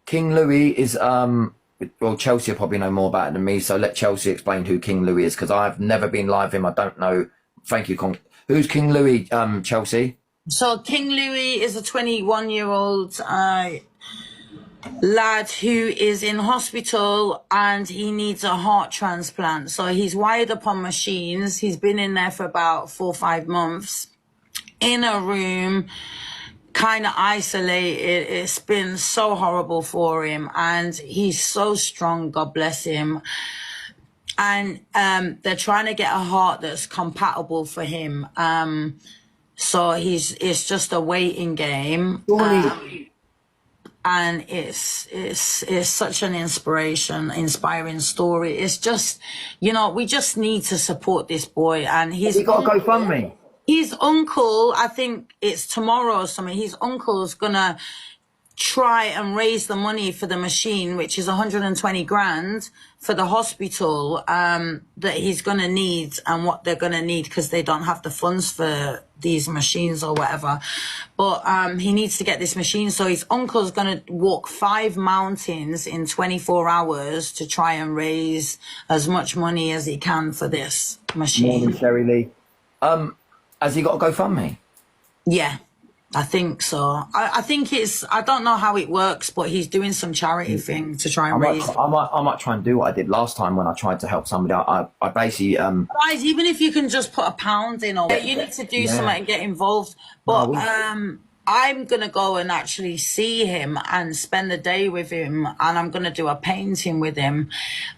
King Louis is well, Chelsea will probably know more about it than me, so let Chelsea explain who King Louis is, because I've never been live him. I don't know. Thank you, who's King Louis, Chelsea? So King Louis is a 21-year-old lad who is in hospital and he needs a heart transplant. So he's wired up on machines. He's been in there for about 4 or 5 months in a room, kind of isolated. It's been so horrible for him, and he's so strong, God bless him. And they're trying to get a heart that's compatible for him. So it's just a waiting game. And it's such an inspiring story. It's just, you know, we just need to support this boy. And He got to GoFundMe. His uncle, I think it's tomorrow or something, his uncle's gonna try and raise the money for the machine, which is 120 grand for the hospital, that he's gonna need, and what they're gonna need, because they don't have the funds for these machines or whatever. But he needs to get this machine, so his uncle's gonna walk 5 mountains in 24 hours to try and raise as much money as he can for this machine. Morning, Sherry Lee. Has he got a GoFundMe? Yeah, I think so. I think I don't know how it works, but he's doing some charity thing to try and raise. I might try and do what I did last time when I tried to help somebody. I basically Guys, even if you can just put £1 in, or you need to do something and get involved. But I'm gonna go and actually see him and spend the day with him, and I'm gonna do a painting with him.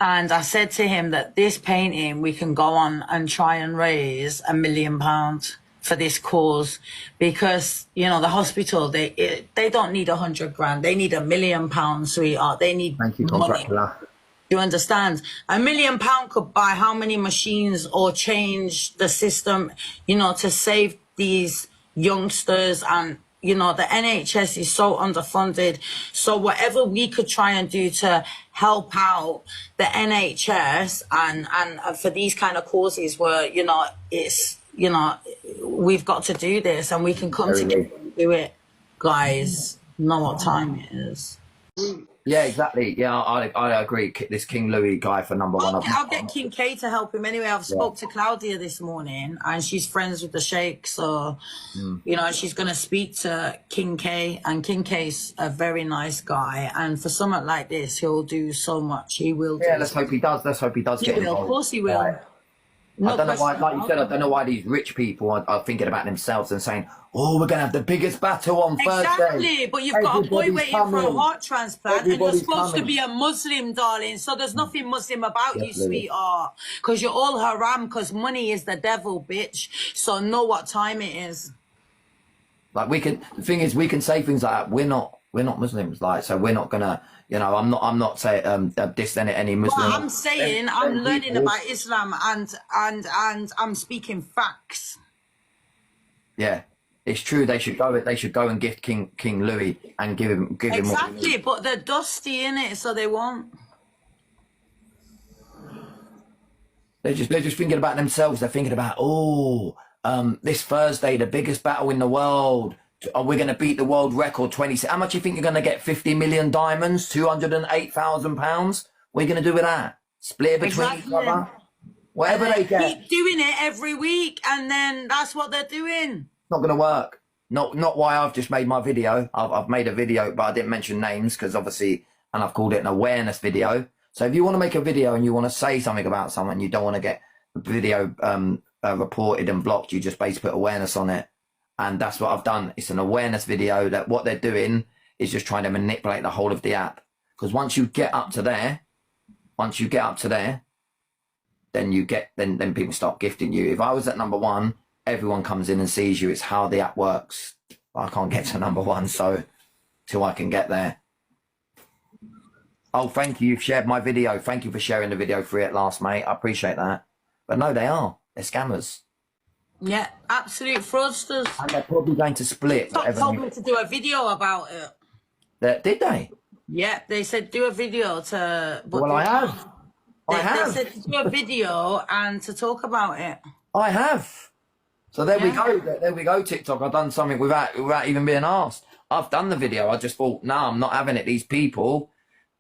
And I said to him that this painting, we can go on and try and raise £1 million for this cause, because, you know, the hospital, they don't need 100 grand, they need £1 million, sweetheart. They need money. You understand? £1 million could buy how many machines, or change the system, you know, to save these youngsters. And you know, the NHS is so underfunded. So whatever we could try and do to help out the NHS and for these kind of causes where, you know, it's, you know, we've got to do this, and we can come together and do it. Guys, know what time it is. Yeah, exactly. Yeah, I agree. This King Louis guy for number one. I'll get King K to help him anyway. I've spoke to Claudia this morning, and she's friends with the Sheikh, so you know, she's gonna speak to King K, and King K's a very nice guy, and for something like this, he'll do so much. He will. Yeah, let's hope he does. Let's hope he does get involved. Of course he will. Right. I don't know why, like you said, I don't know why these rich people are thinking about themselves and saying, "Oh, we're going to have the biggest battle on Thursday." Exactly, but you've got a boy waiting for a heart transplant, and you're supposed to be a Muslim, darling, so there's nothing Muslim about you, sweetheart, because you're all haram, because money is the devil, bitch, so know what time it is. Like, the thing is, we can say things like that. We're not Muslims, like, so we're not gonna, you know, I'm not saying dissing any Muslim. Well, I'm saying I'm learning about Islam, and I'm speaking facts. Yeah, it's true. They should go and gift King Louis and give him exactly. But they're dusty in it, so they won't. They're just thinking about themselves. They're thinking about, this Thursday, the biggest battle in the world. We're going to beat the world record 20. How much do you think you're going to get? 50 million diamonds, £208,000. What are you going to do with that? Split it between each other? Whatever they get. Keep doing it every week, and then that's what they're doing. Not going to work. Not why I've just made my video. I've made a video, but I didn't mention names because obviously, and I've called it an awareness video. So if you want to make a video and you want to say something about someone, you don't want to get the video reported and blocked, you just basically put awareness on it. And that's what I've done. It's an awareness video that what they're doing is just trying to manipulate the whole of the app. Because once you get up to there, then people start gifting you. If I was at number one, everyone comes in and sees you. It's how the app works. I can't get to number one, so till I can get there. Oh, thank you. You've shared my video. Thank you for sharing the video for it last, mate. I appreciate that. But no, they're scammers. Yeah, absolute fraudsters. And they're probably going to split. TikTok told me to do a video about it. Did they? Yeah, they said do a video to... Well, I have. They said to do a video and to talk about it. I have. So there we go. There we go, TikTok. I've done something without even being asked. I've done the video. I just thought, no, I'm not having it. These people,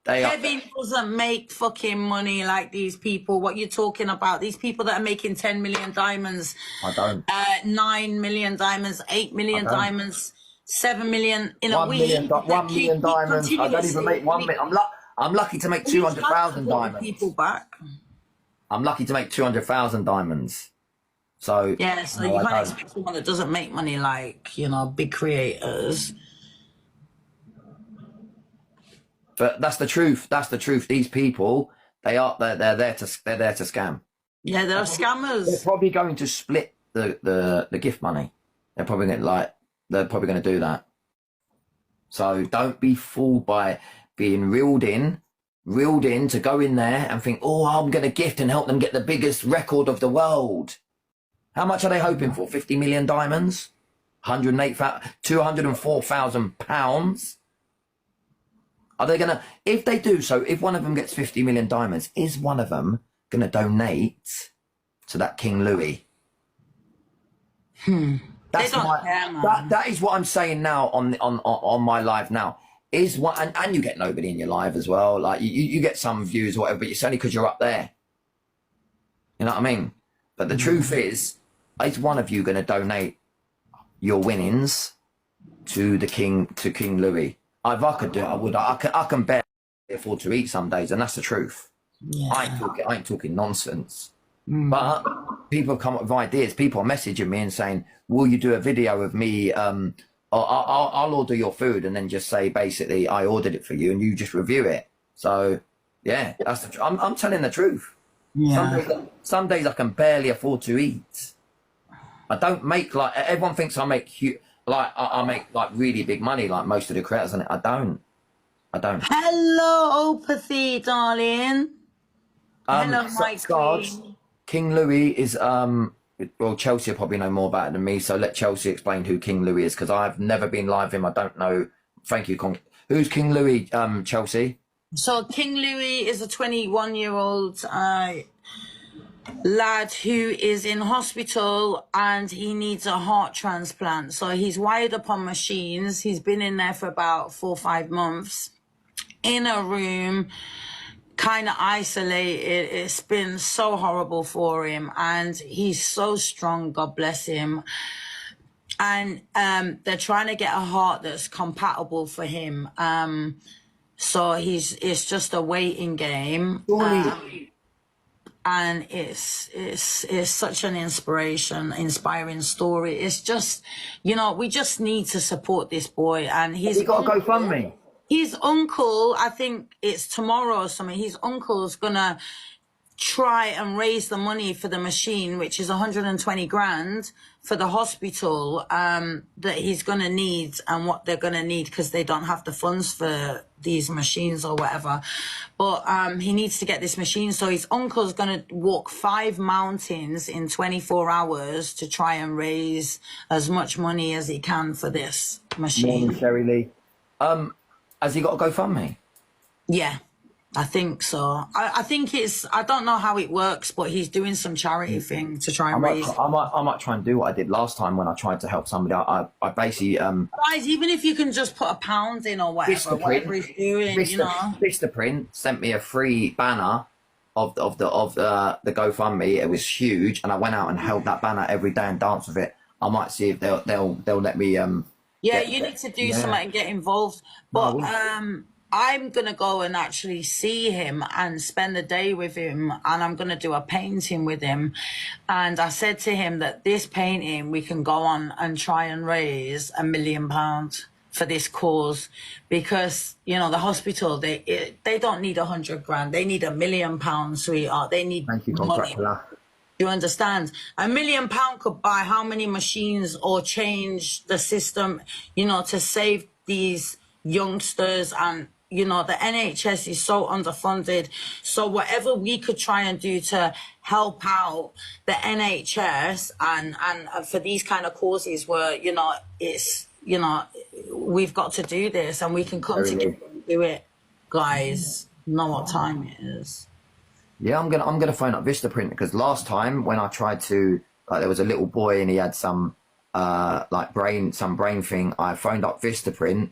Kevin doesn't make fucking money like these people. What you're talking about? These people that are making 10 million diamonds, I don't. 9 million diamonds, 8 million diamonds, 7 million in a 1 week. million, 1 million diamonds. I don't even make 1 million. I'm lucky to make 200,000 diamonds. People back. I'm lucky to make 200,000 diamonds. So yeah, so you can't expect someone that doesn't make money like, you know, big creators. But that's the truth. That's the truth. These people, they're there to scam. Yeah, they're scammers. They're probably going to split the gift money. They're probably going to do that. So don't be fooled by being reeled in to go in there and think, oh, I'm going to gift and help them get the biggest record of the world. How much are they hoping for? 50 million diamonds? 204,000 pounds? Are they going to, if they do so, if one of them gets 50 million diamonds, is one of them going to donate to that King Louis? That's that is what I'm saying now on my live now. Is what, and you get nobody in your live as well. Like you get some views or whatever, but it's only because you're up there. You know what I mean? But the truth is one of you going to donate your winnings to King Louis? If I could do it, I would. I can barely afford to eat some days, and that's the truth. Yeah. I ain't talking nonsense. But people come up with ideas. People are messaging me and saying, will you do a video of me? I'll order your food and then just say, basically, I ordered it for you and you just review it. So, yeah, that's the I'm telling the truth. Yeah. Some days I can barely afford to eat. I don't make, like, everyone thinks I make I make like really big money like most of the creators, and I don't. Hello, Opathy, darling. Hello, my queen. King Louis is well, Chelsea will probably know more about it than me, so let Chelsea explain who King Louis is, because I've never been live with him. I don't know. Thank you, who's King Louis, Chelsea? So King Louis is a 21-year-old lad who is in hospital and he needs a heart transplant. So he's wired up on machines. He's been in there for about 4 or 5 months in a room, kind of isolated. It's been so horrible for him, and he's so strong, God bless him. And they're trying to get a heart that's compatible for him. So it's just a waiting game. And it's such an inspiring story. It's just, you know, we just need to support this boy. And he's got to GoFundMe. His uncle, I think it's tomorrow or something, his uncle's gonna try and raise the money for the machine, which is 120 grand for the hospital, that he's gonna need and what they're gonna need, because they don't have the funds for these machines or whatever. But he needs to get this machine, so his uncle's gonna walk 5 mountains in 24 hours to try and raise as much money as he can for this machine. Morning, Sherry Lee. Has he got to GoFundMe? Yeah, I think so. I think I don't know how it works, but he's doing some charity thing to try and raise. I might try and do what I did last time when I tried to help somebody. I basically guys, even if you can just put £1 in or whatever he's doing, you know. Vistaprint sent me a free banner of the GoFundMe. It was huge, and I went out and held that banner every day and danced with it. I might see if they'll let me yeah, you need to do something and get involved. But I'm going to go and actually see him and spend the day with him, and I'm going to do a painting with him. And I said to him that this painting, we can go on and try and raise £1 million for this cause, because, you know, the hospital, they don't need 100 grand. They need £1 million, sweetheart. They need money. You understand? £1 million could buy how many machines or change the system, you know, to save these youngsters. And, you know, the NHS is so underfunded. So whatever we could try and do to help out the NHS and for these kind of causes where, you know, it's, you know, we've got to do this, and we can come together and do it, guys. Know what time it is. Yeah, I'm gonna phone up Vistaprint, because last time when I tried to, like, there was a little boy and he had some like some brain thing. I phoned up Vistaprint,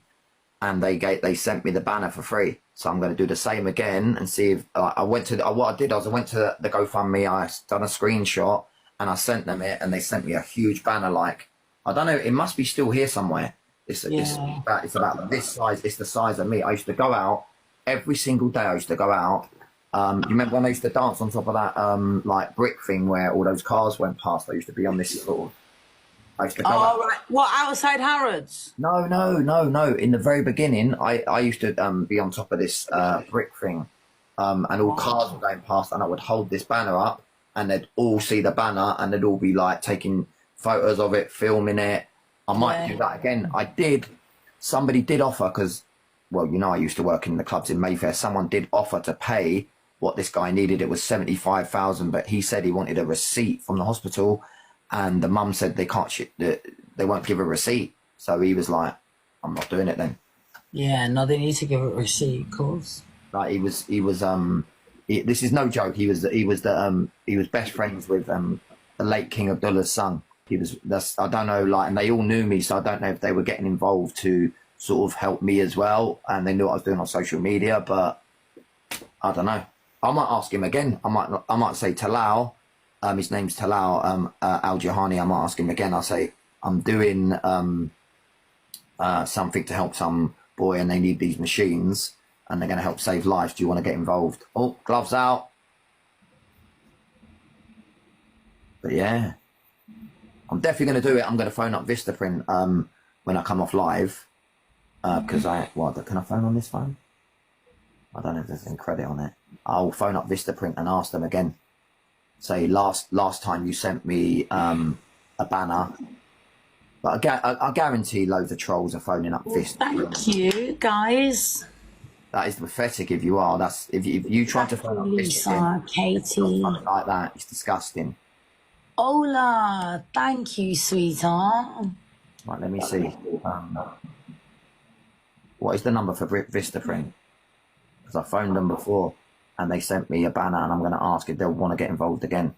and they sent me the banner for free. So I'm going to do the same again and see if I went to what I did was I went to the GoFundMe. I done a screenshot and I sent them it, and they sent me a huge banner. Like, I don't know, it must be still here somewhere. It's about this size. It's the size of me. I used to go out every single day. I used to go out. You remember when I used to dance on top of that like brick thing where all those cars went past? I used to be on this sort of. I used to go out. Right. What, outside Harrods? No. In the very beginning, I used to be on top of this brick thing, and all cars were going past, and I would hold this banner up, and they'd all see the banner, and they'd all be like taking photos of it, filming it. I might do that again. Somebody did offer, because, well, you know, I used to work in the clubs in Mayfair. Someone did offer to pay what this guy needed. It was 75,000, but he said he wanted a receipt from the hospital, and the mum said they won't give a receipt. So he was like, I'm not doing it then. Yeah, no, they need to give a receipt, of course. Like this is no joke. He was best friends with the late King Abdullah's son. I don't know, like, and they all knew me, so I don't know if they were getting involved to sort of help me as well, and they knew what I was doing on social media, but I don't know. I might ask him again. I might say Talal, his name's Talal Al Jahani. I might ask him again. I'll say, I'm doing something to help some boy, and they need these machines, and they're going to help save lives. Do you want to get involved? Oh, gloves out. But yeah, I'm definitely going to do it. I'm going to phone up Vistaprint when I come off live, because can I phone on this phone? I don't know if there's any credit on it. I'll phone up Vistaprint and ask them again. Say, last time you sent me a banner, but I guarantee loads of trolls are phoning up Vistaprint. Thank you, guys. That is pathetic. If you are, if you try to phone up Lisa, Katie, like that, it's disgusting. Ola, thank you, sweetheart. Right, let me see. What is the number for Vistaprint? Because I phoned them before, and they sent me a banner, and I'm going to ask if they'll want to get involved again.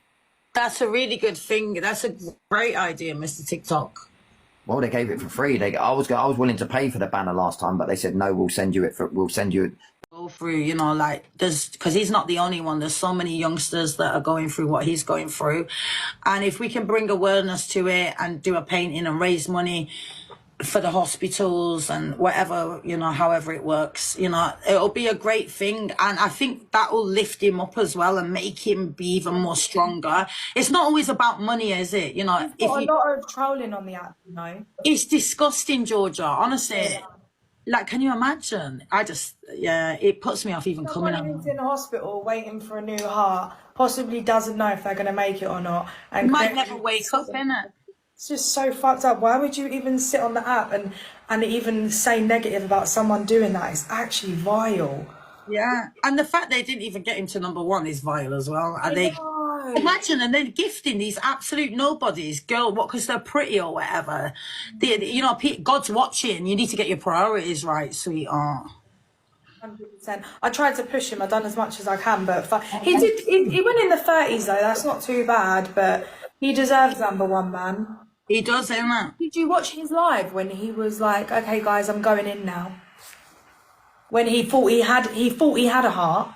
That's a really good thing. That's a great idea, Mr. TikTok. Well, they gave it for free. I was willing to pay for the banner last time, but they said no. We'll send you it. Go through, you know, like, because he's not the only one. There's so many youngsters that are going through what he's going through, and if we can bring awareness to it and do a painting and raise money for the hospitals and whatever, you know, however it works, you know, it'll be a great thing, and I think that will lift him up as well and make him be even more stronger. It's not always about money, is it? You know, a lot of trolling on the app, you know. It's disgusting, Georgia, honestly. Yeah. Like, can you imagine? It puts me off even coming out. Someone who's in the hospital waiting for a new heart possibly doesn't know if they're going to make it or not, and might never wake up, innit? It's just so fucked up. Why would you even sit on the app and even say negative about someone doing that? It's actually vile. Yeah, and the fact they didn't even get into #1 is vile as well. And imagine, and they're gifting these absolute nobodies, because they're pretty or whatever. You know, God's watching. You need to get your priorities right, sweetheart. 100%. I tried to push him. I've done as much as I can, but he did. He went in the 30s though. That's not too bad, but he deserves #1, man. He does, innit? Did you watch his live when he was like, "Okay, guys, I'm going in now"? When he thought he had a heart.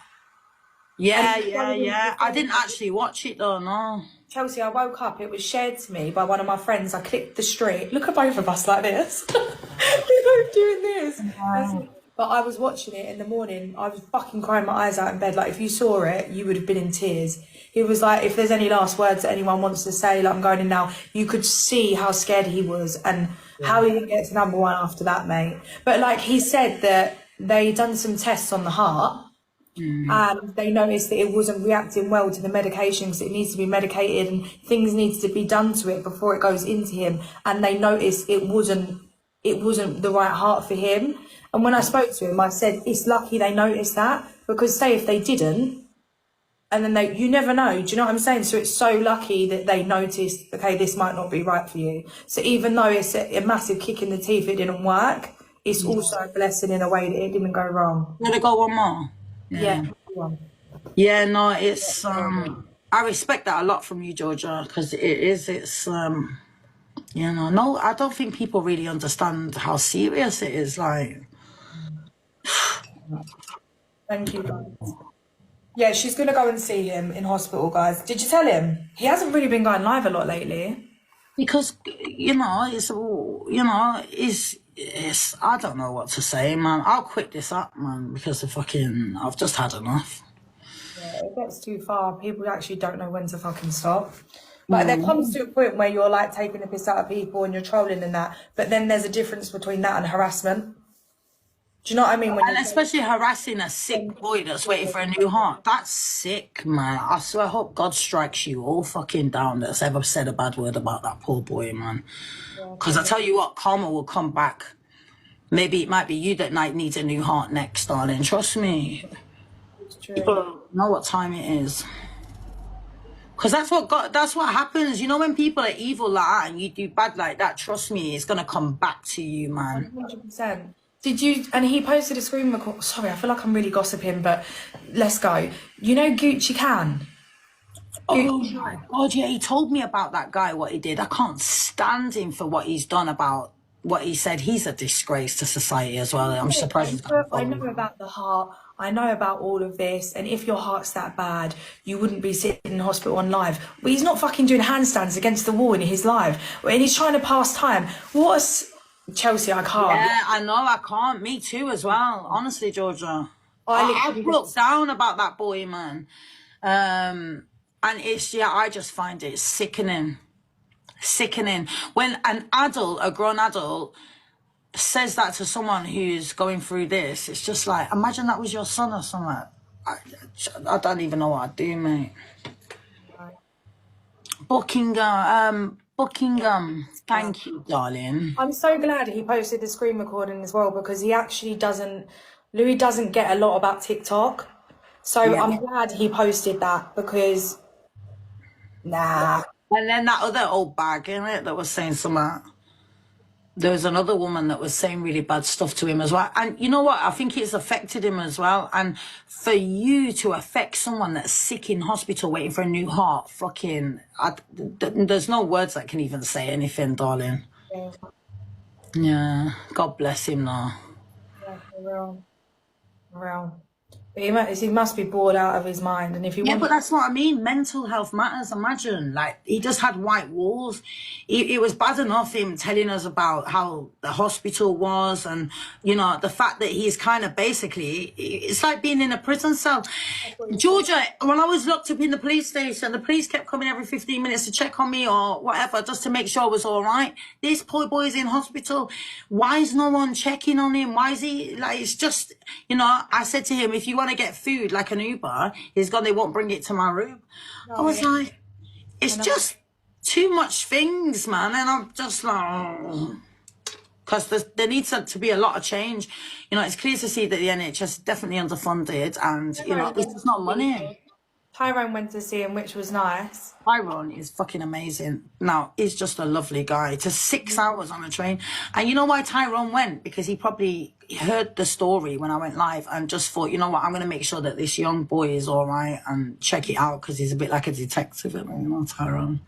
Yeah. I didn't actually watch it though, no. Chelsea, I woke up, it was shared to me by one of my friends. I clicked the street. Look at both of us like this. We're both doing this. Wow. But I was watching it in the morning. I was fucking crying my eyes out in bed. Like, if you saw it, you would have been in tears. He was like, if there's any last words that anyone wants to say, like, I'm going in now, you could see how scared he was and how he didn't get to #1 after that, mate. But, like, he said that they done some tests on the heart and they noticed that it wasn't reacting well to the medication because it needs to be medicated and things need to be done to it before it goes into him. And they noticed it wasn't the right heart for him. And when I spoke to him, I said, it's lucky they noticed that, because say if they didn't, and then you never know, do you know what I'm saying? So it's so lucky that they noticed, okay, this might not be right for you. So even though it's a massive kick in the teeth, it didn't work, it's also a blessing in a way that it didn't go wrong. Gonna go one more? Yeah. Yeah, no, it's, I respect that a lot from you, Georgia, because it's You know, no, I don't think people really understand how serious it is. Like, Thank you, guys. Yeah, she's gonna go and see him in hospital, guys. Did you tell him? He hasn't really been going live a lot lately. because you know, it's I don't know what to say, man. I'll quit this up, man, because I've just had enough. Yeah, it gets too far. People actually don't know when to fucking stop. But there comes to a point where you're like taking the piss out of people and you're trolling and that. But then there's a difference between that and harassment. Do you know what I mean? When And especially harassing a sick boy that's waiting for a new heart. That's sick, man. I swear, I hope God strikes you all fucking down that's ever said a bad word about that poor boy, man. Because I tell you what, karma will come back. Maybe it might be you that night needs a new heart next, darling. Trust me. It's true. People know what time it is. Because that's what happens. You know, when people are evil like that and you do bad like that, trust me, it's going to come back to you, man. 100%. Did you, and he posted a screen record, sorry, I feel like I'm really gossiping, but let's go. You know Gucci Can? Oh my God, yeah, he told me about that guy, what he did. I can't stand him for what he's done about what he said. He's a disgrace to society as well. I'm surprised. I know about the heart. I know about all of this. And if your heart's that bad, you wouldn't be sitting in hospital on live. But he's not fucking doing handstands against the wall in his live. And he's trying to pass time. Chelsea, I can't. Yeah, I know, I can't. Me too as well. Honestly, Georgia. I broke down about that boy, man. And I just find it sickening. Sickening. When a grown adult, says that to someone who's going through this, it's just like, imagine that was your son or something. I don't even know what I'd do, mate. Buckingham, thank you, darling. I'm so glad he posted the screen recording as well, because Louis doesn't get a lot about TikTok. So yeah. I'm glad he posted that, because nah. And then that other old bag, innit, that was saying something. There was another woman that was saying really bad stuff to him as well. And you know what? I think it's affected him as well. And for you to affect someone that's sick in hospital waiting for a new heart, there's no words that can even say anything, darling. Yeah. God bless him now. Yeah, for real. But he must be bored out of his mind. And if he but that's what I mean. Mental health matters. Imagine, like, he just had white walls. It was bad enough him telling us about how the hospital was, and you know, the fact that he's kind of basically, it's like being in a prison cell. Georgia, when I was locked up in the police station, the police kept coming every 15 minutes to check on me or whatever, just to make sure I was all right. This poor boy's in hospital. Why is no one checking on him? Why is he, like, it's just, you know, I said to him, if you want to get food like an Uber, they won't bring it to my room. I was like, it's just too much things, man. And I'm just like, because there needs to be a lot of change. You know, it's clear to see that the NHS is definitely underfunded, and you know, it's just not money. Tyrone went to see him, which was nice. Tyrone is fucking amazing. Now, he's just a lovely guy. To 6 hours on a train. And you know why Tyrone went? Because he probably heard the story when I went live and just thought, you know what, I'm going to make sure that this young boy is all right and check it out, because he's a bit like a detective, you know, Tyrone.